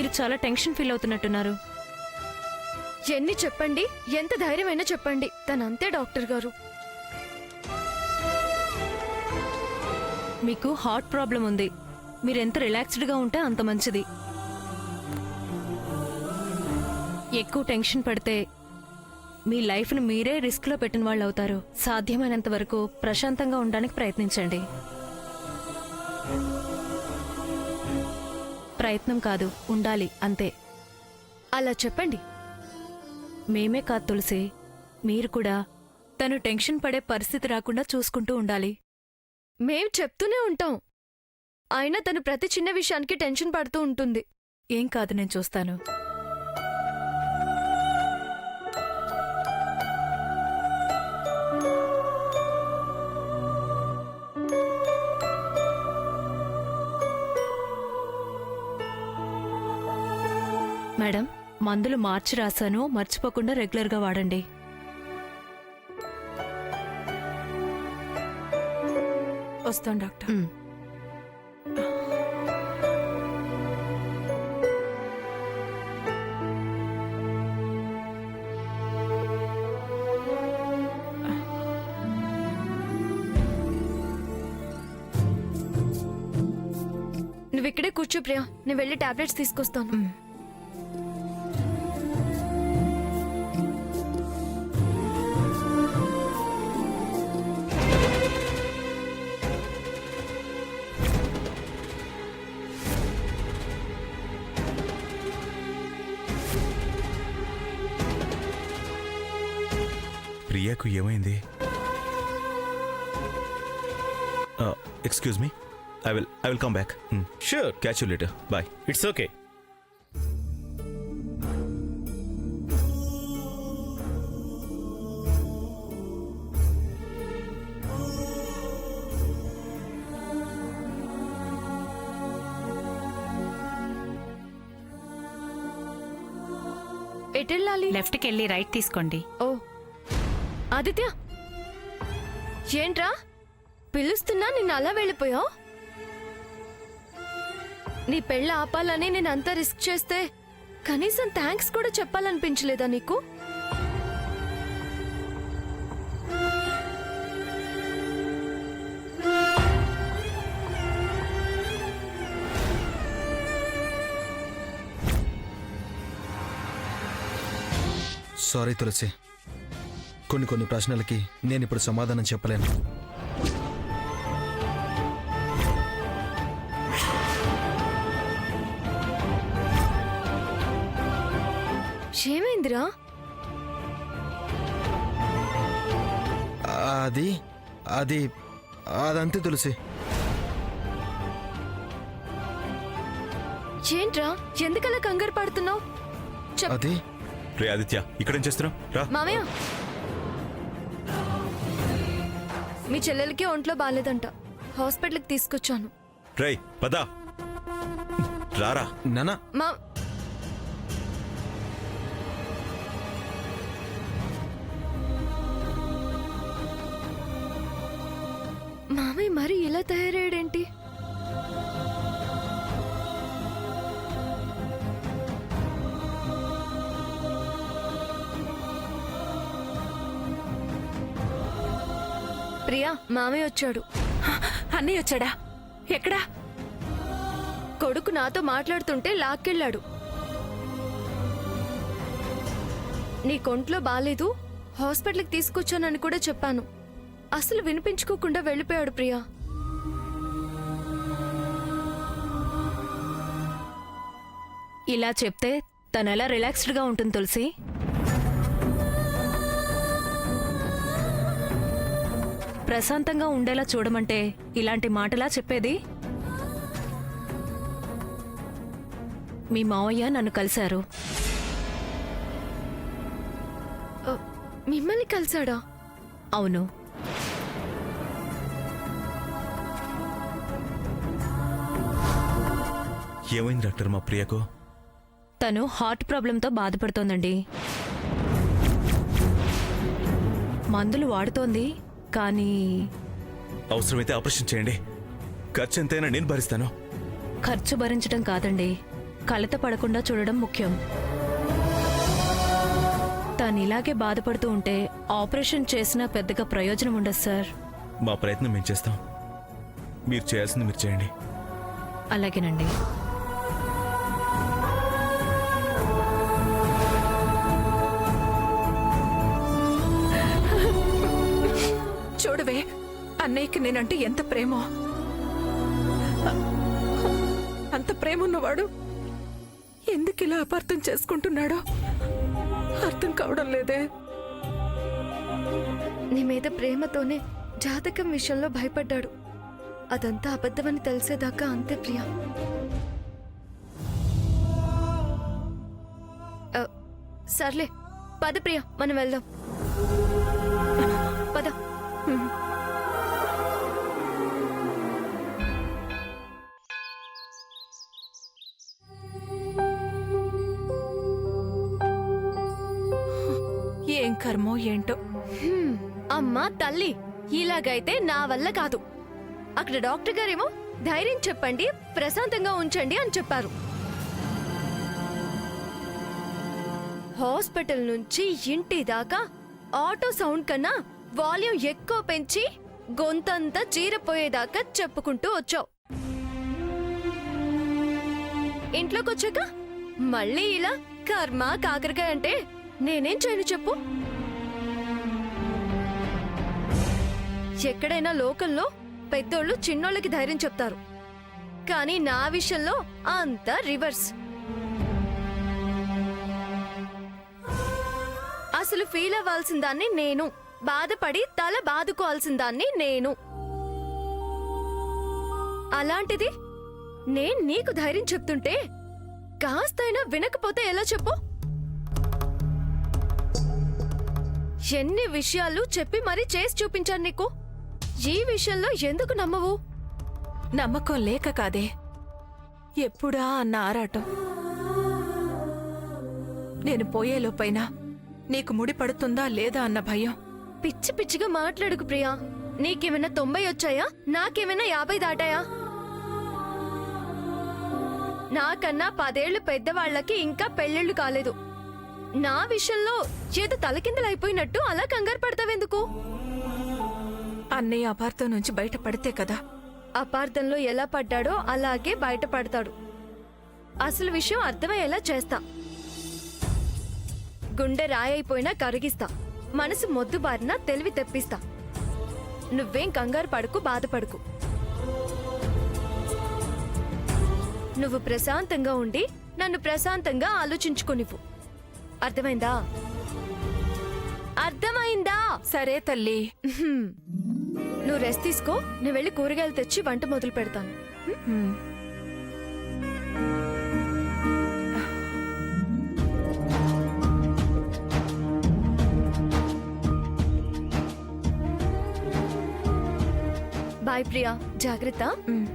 మీరు చాలా tension feel అవుతున్నట్టున్నారు. ఎన్ని చెప్పండి, ఎంత ధైర్యమైనా చెప్పండి, తనంతే డాక్టర్ గారు. మీకు హార్ట్ ప్రాబ్లం ఉంది. మీరెంత రిలాక్స్డ్గా ఉంటే అంత మంచిది. ఎక్కువ టెన్షన్ పడితే మీ లైఫ్ను మీరే రిస్క్లో పెట్టిన వాళ్ళు అవుతారు. సాధ్యమైనంత వరకు ప్రశాంతంగా ఉండడానికి ప్రయత్నించండి. ప్రయత్నం కాదు, ఉండాలి అంతే. అలా చెప్పండి. మేమే కాదు తులసి, మీరు కూడా తను టెన్షన్ పడే పరిస్థితి రాకుండా చూసుకుంటూ ఉండాలి. మేం చెప్తూనే ఉంటాం, అయినా తను ప్రతి చిన్న విషయానికి టెన్షన్ పడుతూ ఉంటుంది. ఏం కాదు, నేను చూస్తాను. మేడం, మందులు మార్చి రాశాను, మర్చిపోకుండా రెగ్యులర్గా వాడండి. వస్తాం డాక్టర్. నువ్వు ఇక్కడే కూర్చో ప్రియా, నేను వెళ్ళి టాబ్లెట్స్ తీసుకొస్తాను. ప్రియాకు ఏమైంది? Excuse me, I will come back. Sure. Catch you later. Bye. It's okay. ఎటెళ్ళాలి? లెఫ్ట్కి వెళ్ళి రైట్ తీసుకోండి. ఓ ఆదిత్య, ఏంట్రా పిలుస్తున్నా నిన్ను అలా వెళ్ళిపోయావు? నీ పెళ్ళ ఆపాలని నేను అంత రిస్క్ చేస్తే కనీసం థ్యాంక్స్ కూడా చెప్పాలనిపించలేదా నీకు? సారీ తులసి, కొన్ని ప్రశ్నలకి నేను ఇప్పుడు సమాధానం చెప్పలేను. ఏమైందిరా? అదంతే తులసి. ఏంట్రా, ఎందుకలా కంగారు పడుతున్నావు? అది రే ఆదిత్య, ఇక్కడేం చేస్తున్నావు? రా. మామయ్య, మీ చెల్లెలకి ఒంట్లో బాలేదంట, హాస్పిటల్కి తీసుకొచ్చాను. రేయ్ పదా, రారా. నానా, మా మామయ్య మరి ఇలా తయారయ్యాడేంటి? ప్రియా, మామయ్య వచ్చాడు. అన్నయ్య వచ్చాడా? ఎక్కడా? కొడుకు నాతో మాట్లాడుతుంటే లాక్కెళ్ళాడు. నీ కొంట్లో బాలేదు, హాస్పిటల్కి తీసుకొచ్చానని కూడా చెప్పాను. అసలు వినిపించుకోకుండా వెళ్ళిపోయాడు ప్రియా. ఇలా చెప్తే తనెలా రిలాక్స్డ్గా ఉంటుంది తులసి? ప్రశాంతంగా ఉండేలా చూడమంటే ఇలాంటి మాటలా చెప్పేది? మీ మావయ్య నన్ను కలిశారు. మిమ్మల్ని కలిసాడా? అవును. ఏమైంది డాక్టర్ మా ప్రియకు? తను హార్ట్ ప్రాబ్లంతో బాధపడుతోందండి. మందులు వాడుతోంది, కానీ అవసరమైతే ఆపరేషన్ చేయండి. ఖర్చు ఎంతైనా నేను భరిస్తాను. ఖర్చు భరించడం కాదండి, కలత పడకుండా చూడడం ముఖ్యం. తను ఇలాగే బాధపడుతూ ఉంటే ఆపరేషన్ చేసినా పెద్దగా ప్రయోజనం ఉండదు సార్. మా ప్రయత్నం మేము చేస్తాం. మీరు చేయాల్సింది మీరు చేయండి. అలాగేనండి. చూడవే, అన్నయ్యకి నేనంటే ఎంత ప్రేమో. అంత ప్రేమ ఉన్నవాడు ఎందుకు ఇలా అపార్థం చేసుకుంటున్నాడో అర్థం కావడం లేదే. నీ మీద ప్రేమతోనే జాతకం విషయంలో భయపడ్డాడు. అదంతా అబద్ధమని తెలిసేదాకా అంతే ప్రియా. సర్లే పద ప్రియా, మనం వెళ్దాం. పద. ఏం కర్మో ఏంటో. అమ్మా తల్లి, ఇలాగైతే నా వల్ల కాదు. అక్కడ డాక్టర్ గారేమో ధైర్యం చెప్పండి, ప్రశాంతంగా ఉంచండి అని చెప్పారు. హాస్పిటల్ నుంచి ఇంటి దాకా ఆటో సౌండ్ కన్నా వాల్యూమ్ ఎక్కువ పెంచి గొంతంతా చీరపోయేదాకా చెప్పుకుంటూ వచ్చావు. ఇంట్లోకి వచ్చాక మళ్ళీ ఇలా కర్మ కాకరకాయ అంటే నేనేం చేయను చెప్పు? ఎక్కడైనా లోకల్లో పెద్దోళ్ళు చిన్నోళ్ళకి ధైర్యం చెప్తారు, కానీ నా విషయంలో అంతా రివర్స్. అసలు ఫీల్ అవ్వాల్సిన దాన్ని నేను, బాధపడి తల బాదుకోవాల్సిన దాన్ని నేను. అలాంటిది నేను నీకు ధైర్యం చెప్తుంటే కాస్తైనా వినకపోతే ఎలా చెప్పు? ఎన్ని విషయాలు చెప్పి మరీ చేసి చూపించాను నీకు. ఈ విషయంలో ఎందుకు నమ్మవు? నమ్మకం లేక కాదే, ఎప్పుడా అన్న ఆరాటం. నేను పోయేలోపైనా నీకు ముడి పడుతుందా లేదా అన్న భయం. పిచ్చి పిచ్చిగా మాట్లాడుకు ప్రియా. నీకేమైనా 90 వచ్చాయా? నాకేమైనా 50 దాటాయా? నాకన్నా 10 ఏళ్లు పెద్దవాళ్లకి ఇంకా పెళ్ళిళ్ళు కాలేదు. నా విషయంలో ఏదో తలకిందలైపోయినట్టు అలా కంగారు పడతావెందుకు? అన్నయ్య అపార్థం నుంచి బయటపడితే కదా. అపార్థంలో ఎలా పడ్డాడో అలాగే బయటపడతాడు. అసలు విషయం అర్థమయ్యేలా చేస్తా. గుండె రాయైపోయినా కరిగిస్తా, మనసు మొద్దుబారినా తెలివి తెప్పిస్తా. నువ్వేం కంగారు పడుకు, బాధపడుకు. నువ్వు ప్రశాంతంగా ఉండి నన్ను ప్రశాంతంగా ఆలోచించుకోనివ్వు. అర్థమైందా? అర్థమైందా? సరే తల్లి. నువ్వు రెస్ట్ తీసుకో, నేను వెళ్ళి కూరగాయలు తెచ్చి వంట మొదలు పెడతాను. హ్మ్. బాయ్ ప్రియా, జాగ్రత్త. హ్మ్.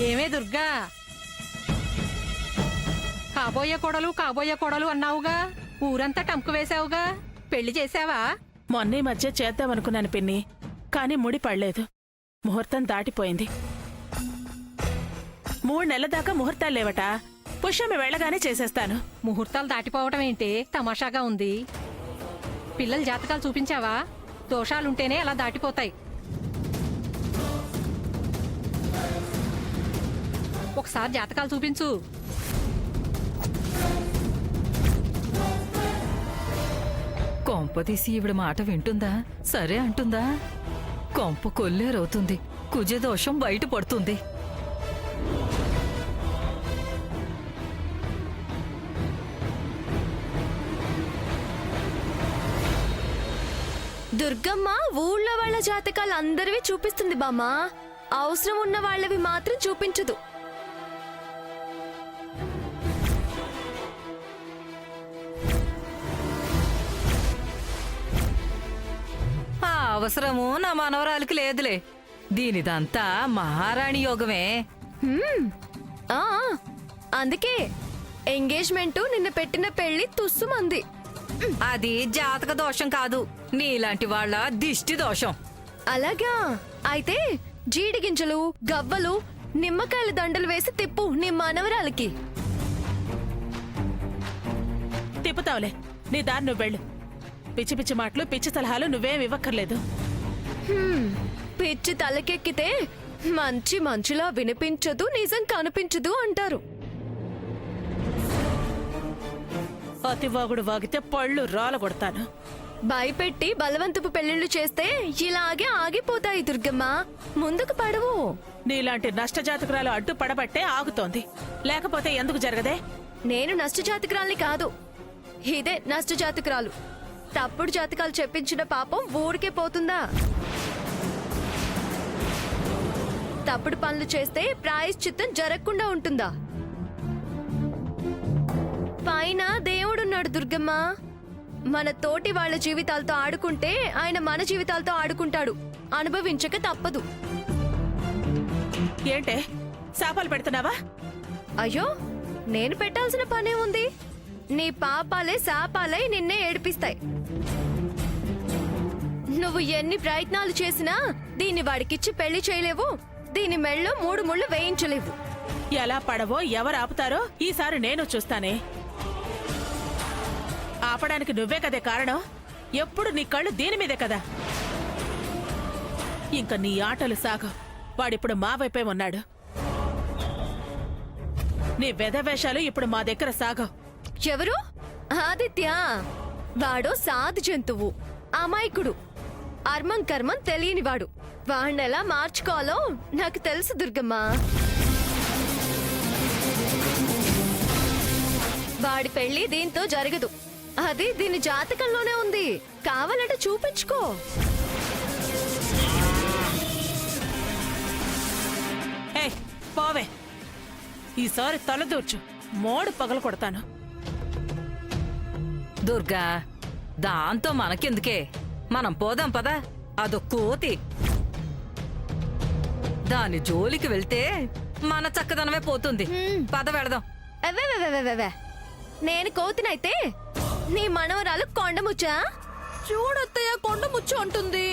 ఏమే దుర్గా, కాబోయే కోడలు అన్నావుగా, ఊరంతా టంకు వేసావుగా, పెళ్లి చేసావా? మొన్న ఈ మధ్య చేద్దామనుకున్నాను పిన్ని, కానీ ముడి పడలేదు. ముహూర్తం దాటిపోయింది. 3 నెలల దాకా ముహూర్తాలు లేవట. పుష్యమి వెళ్ళగానే చేసేస్తాను. ముహూర్తాలు దాటిపోవటం ఏంటి? తమాషాగా ఉంది. పిల్లల జాతకాలు చూపించావా? దోషాలుంటేనే అలా దాటిపోతాయి. ఒకసారి జాతకాలు చూపించు. కొంపదీసి ఈవిడ మాట వింటుందా? సరే అంటుందా? కొంప కొల్లేరవుతుంది. కుజదోషం బయటపడుతుంది. దుర్గమ్మ ఊళ్ళో వాళ్ళ జాతకాలు అందరివి చూపిస్తుంది బామ్మ. అవసరం ఉన్న వాళ్ళవి మాత్రం చూపించదు. ఆ అవసరము నా మనవరాలికి లేదులే. దీనిదంతా మహారాణి యోగమే. ఆ, అందుకే ఎంగేజ్మెంట్ నిన్న పెట్టిన పెళ్లి తుస్సుమంది. అది జాతక దోషం కాదు, నీలాంటి వాళ్ళ దిష్టి దోషం. అలాగా అయితే జీడి గింజలు, గవ్వలు, నిమ్మకాయల దండలు వేసి తిప్పు నీ మనవరాలకి. తిప్పుతావులే, నీ దారి నువ్వు వెళ్ళు. పిచ్చి పిచ్చి మాటలు, పిచ్చి సలహాలు నువ్వేం ఇవ్వక్కర్లేదు. పిచ్చి తలకెక్కితే మంచి మంచులా వినిపించదు, నిజం కనిపించదు అంటారు. అతివాగుడు వాగితే పళ్ళు రాలగొడతాను. భయపెట్టి బలవంతపు పెళ్లిళ్లు చేస్తే ఇలాగే ఆగిపోతాయి దుర్గమ్మ. ముందుకు పడవు. నీలాంటి నష్టజాతకురాలు అడ్డు పడబట్టే ఆగుతోంది, లేకపోతే ఎందుకు జరగదే? నేను నష్టజాతకురాల్ని కాదు, ఇదే నష్టజాతకురాలు. తప్పుడు జాతకాలు చెప్పించిన పాపం ఊరికే పోతుందా? తప్పుడు పనులు చేస్తే ప్రాయశ్చిత్తం జరగకుండా ఉంటుందా? పైన దేవుడున్నాడు దుర్గమ్మ. మన తోటి వాళ్ళ జీవితాలతో ఆడుకుంటే ఆయన మన జీవితాలతో ఆడుకుంటాడు. అనుభవించక తప్పదు. ఏంటే శాపాలు పెడుతున్నావా? అయ్యో, నేను పెట్టాల్సిన పనే ఉంది. నీ పాపాలే శాపాలై నిన్నే ఏడిపిస్తాయి. నువ్వు ఎన్ని ప్రయత్నాలు చేసినా దీన్ని వాడికిచ్చి పెళ్లి చేయలేవు, దీని మెళ్ళో 3 ముళ్ళు వేయించలేవు. ఎలా పడవో ఎవరు ఆపుతారో ఈసారి నేను చూస్తానే. ఆపడానికి నువ్వే కదే కారణం. ఎప్పుడు నీ కళ్ళు దీని మీదే కదా. ఇంక నీ ఆటలు సాగు. వాడిప్పుడు మా వైపే ఉన్నాడు. నీ వెధవేషాలు ఇప్పుడు మా దగ్గర సాగవు. ఎవరు? ఆదిత్య. వాడో సాధు జంతువు, అమాయకుడు, అర్మం కర్మం తెలియనివాడు. వాణ్ణెలా మార్చుకోవాలో నాకు తెలుసు దుర్గమ్మ. వాడి పెళ్లి దీంతో జరగదు. అది దీని జాతకంలోనే ఉంది. కావాలంటే చూపించుకో. ఏ పోవే, ఈసారి తలదూర్చు, మోడు పగలు కొడతాను. దుర్గా, దాంతో మనకెందుకే, మనం పోదాం పదా. అదో కోతి, దాని జోలికి వెళ్తే మన చక్కదనమే పోతుంది. పద వెళదాం. అవే నేను కోతినైతే నీ మనవరాలు కొండముచ్చా. చూడొత్తయ్య, కొండముచ్చు అంటుంది.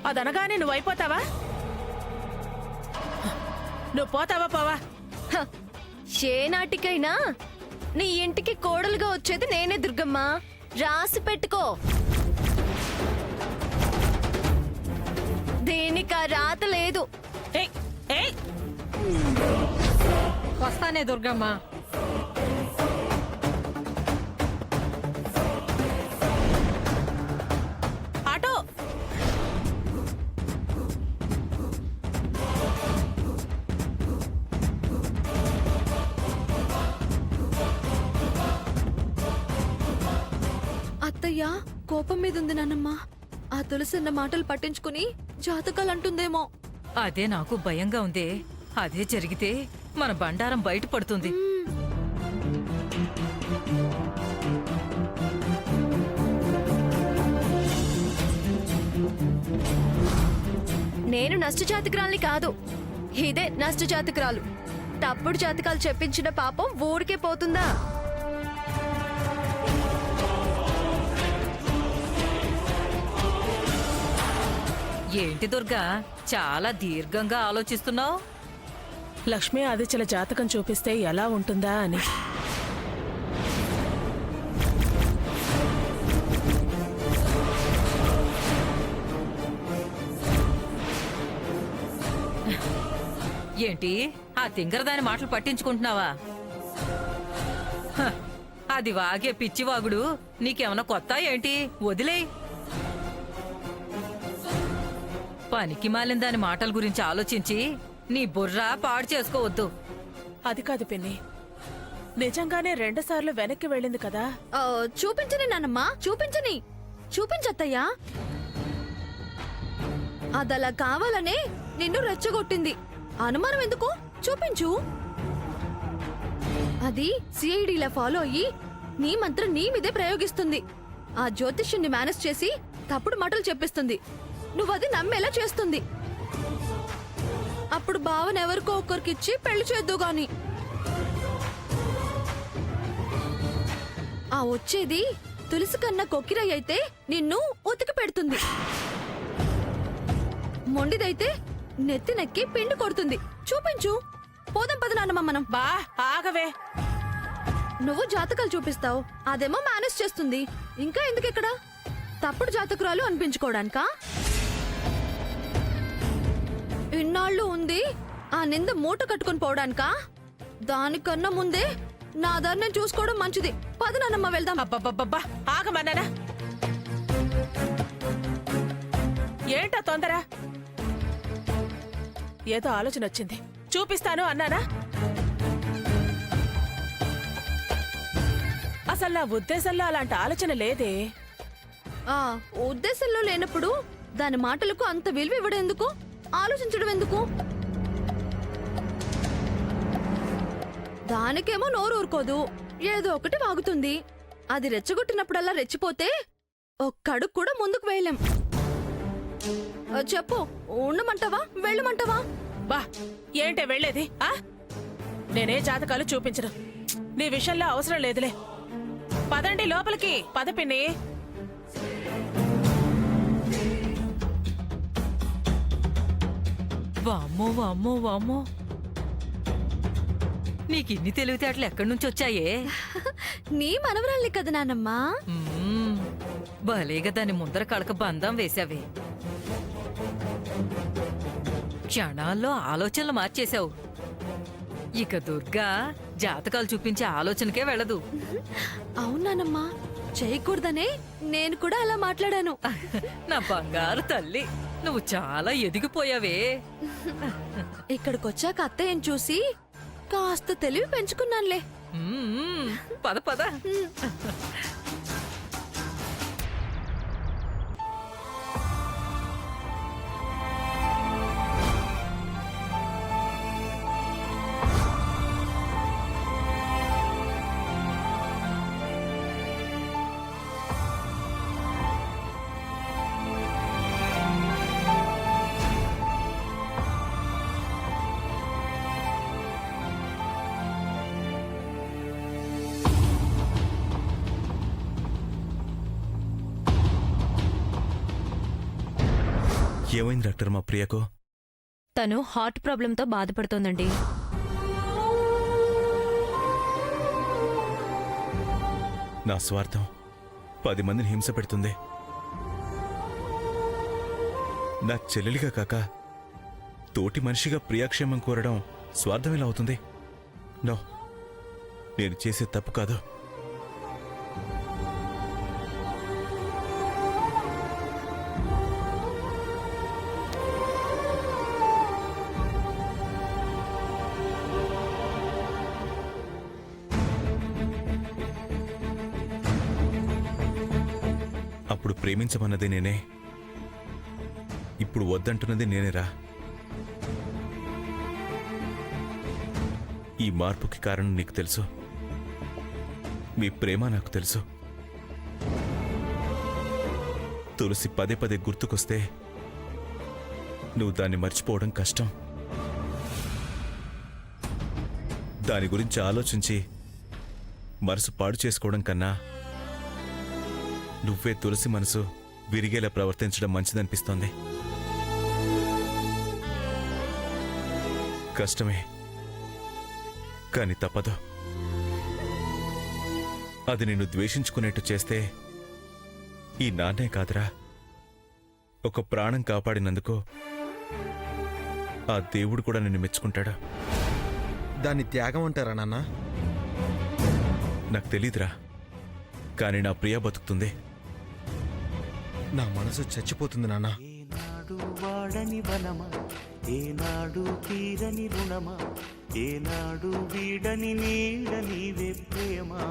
అదనగానే నువ్వు అయిపోతావా? నువ్వు పోతావా? పోవా. హ, ఏ నాటికైనా నీ ఇంటికి కోడలుగా వచ్చేది నేనే దుర్గమ్మ. రాసి పెట్టుకో. దీనికి ఆ రాత లేదు. ఏయ్, ఏయ్, వస్తానే దుర్గమ్మ. ఆటో. అత్తయ్య కోపం మీద ఉంది నాన్నమ్మ. ఆ తులసన్న మాటలు పట్టించుకుని జాతకాలు అంటుందేమో. అదే నాకు భయంగా ఉందే. అదే జరిగితే మన బండారం బయటపడుతుంది. నేను నష్టజాతకురాల్ని కాదు, ఇదే నష్టజాతకురాలు. తప్పుడు జాతకాలు చెప్పించిన పాపం ఊరికే పోతుందా? ఏంటి దుర్గా, చాలా దీర్ఘంగా ఆలోచిస్తున్నావు? లక్ష్మీ ఆదిత్యల జాతకం చూపిస్తే ఎలా ఉంటుందా అని. ఏంటి, ఆ తింగరదాని మాటలు పట్టించుకుంటున్నావా? హ, అది వాగే పిచ్చివాగుడు నీకేమన్నా కొత్త ఏంటి? వదిలేయ్. పనికి మాలిన దాని మాటల గురించి ఆలోచించి నీ బుర్ర పాడు చేసుకోవద్దు. అది కాదు పిన్ని, నిజంగానే 2 సార్లు వెనక్కి వెళ్ళింది కదా. చూపించని నాన్నమ్మా, చూపించని. చూపించత్తయ్యా. అదలా కావాలనే నిన్ను రెచ్చగొట్టింది. అనుమానం ఎందుకు? చూపించు. అది సిఐడిలా ఫాలో అయ్యి నీ మంత్రం నీ మీదే ప్రయోగిస్తుంది. ఆ జ్యోతిష్యుని మేనేజ్ చేసి తప్పుడు మాటలు చెప్పిస్తుంది. నువ్వది నమ్మేలా చేస్తుంది. అప్పుడు బావని ఎవరికో ఒక్కరికిచ్చి పెళ్లి చేద్దు గాని. ఆ వచ్చేది తులసి కన్నా కొక్కిరయ్య అయితే నిన్ను ఉతికి పెడుతుంది. మొండిదైతే నెత్తి నెక్కి పిండి కొడుతుంది. చూపించు. పోదాం పద నాన్నమ్మ మనం. బా ఆగవే. నువ్వు జాతకాలు చూపిస్తావు, అదేమో మేనేజ్ చేస్తుంది. ఇంకా ఎందుకు ఇక్కడ తప్పుడు జాతకురాలు అనిపించుకోవడానికా? ఇన్నాళ్ళు ఉంది ఆ నింద మూట కట్టుకుని పోవడానికా? దానికన్నా ముందే నా దారి నేను చూసుకోవడం మంచిది. పద నాన్నమ్మ వెళ్దాం. అబ్బబ్బబ్బబ్బా ఆగమన్నానా? ఏంటా తొందర? ఏదో ఆలోచన వచ్చింది, చూపిస్తాను అన్నానా? అసలు నా ఉద్దేశంలో అలాంటి ఆలోచన లేదే. ఆ ఉద్దేశంలో లేనప్పుడు దాని మాటలకు అంత విలువ ఇవ్వడం ఎందుకు? ఆలోచించడం ఎందుకు? దానికేమో నోరు ఊరుకోదు, ఏదో ఒకటి వాగుతుంది. అది రెచ్చగొట్టినప్పుడల్లా రెచ్చిపోతే ఒక్కడుగు కూడా ముందుకు వేయలేం. చెప్పు, ఉండమంటావా వెళ్ళమంటావా? బా ఏంటే వెళ్ళేది? నేనే జాతకాలు చూపించను, నీ విషయంలో అవసరం లేదులే. పదండి లోపలికి. పద పిన్ని. వామ్మో వామ్మో వామ్మో, నీకిన్ని తెలివితేటలు ఎక్కడి నుంచి వచ్చాయే? నీ మనవరాళ్ళే కదా నాన్నమ్మా. మ్మ్. భలేగా దాని ముందర కడక బంధం వేశావే. క్షణాల్లో ఆలోచనలు మార్చేశావు. ఇక దుర్గా జాతకాలు చూపించే ఆలోచనకే వెళ్ళదు. అవునానమ్మా, చేయకూడదనే నేను కూడా అలా మాట్లాడాను. నా బంగారు తల్లి, నువ్వు చాలా ఎదిగిపోయావే. ఇక్కడికొచ్చాక అత్తయ్యని చూసి కాస్త తెలివి పెంచుకున్నానులే. మ్మ్. పద పద. ఏమైంది డాక్టర్ మా ప్రియకు? తను హార్ట్ ప్రాబ్లంతో బాధపడుతోందండి. నా స్వార్థం 10 మందిని హింస పెడుతుంది. నా చెల్లెలిగా కాక తోటి మనిషిగా ప్రియాక్షేమం కోరడం స్వార్థం ఎలా అవుతుంది? నో, నేను చేసే తప్పు కాదు. అప్పుడు ప్రేమించమన్నది నేనే, ఇప్పుడు వద్దంటున్నది నేనేరా. ఈ మార్పుకి కారణం నీకు తెలుసు, మీ ప్రేమ నాకు తెలుసు. తులసి పదే పదే గుర్తుకొస్తే నువ్వు దాన్ని మర్చిపోవడం కష్టం. దాని గురించి ఆలోచించి మనసు పాడు చేసుకోవడం కన్నా నువ్వే తులసి మనసు విరిగేలా ప్రవర్తించడం మంచిదనిపిస్తోంది. కష్టమే, కాని తప్పదు. అది నిన్ను ద్వేషించుకునేట్టు చేస్తే ఈ నాన్నే కాదురా, ఒక ప్రాణం కాపాడినందుకు ఆ దేవుడు కూడా నిన్ను మెచ్చుకుంటాడు. దాన్ని త్యాగం అంటారా నాన్న? నాకు తెలీదురా, కానీ నా ప్రియ బతుకుతుంది. నా మనసు చచ్చిపోతుంది నాన్న. ఏనాడు వాడని వనమా, ఏనాడు తీరని రుణమా, ఏనాడు వీడని నీడ నీవే ప్రేమా.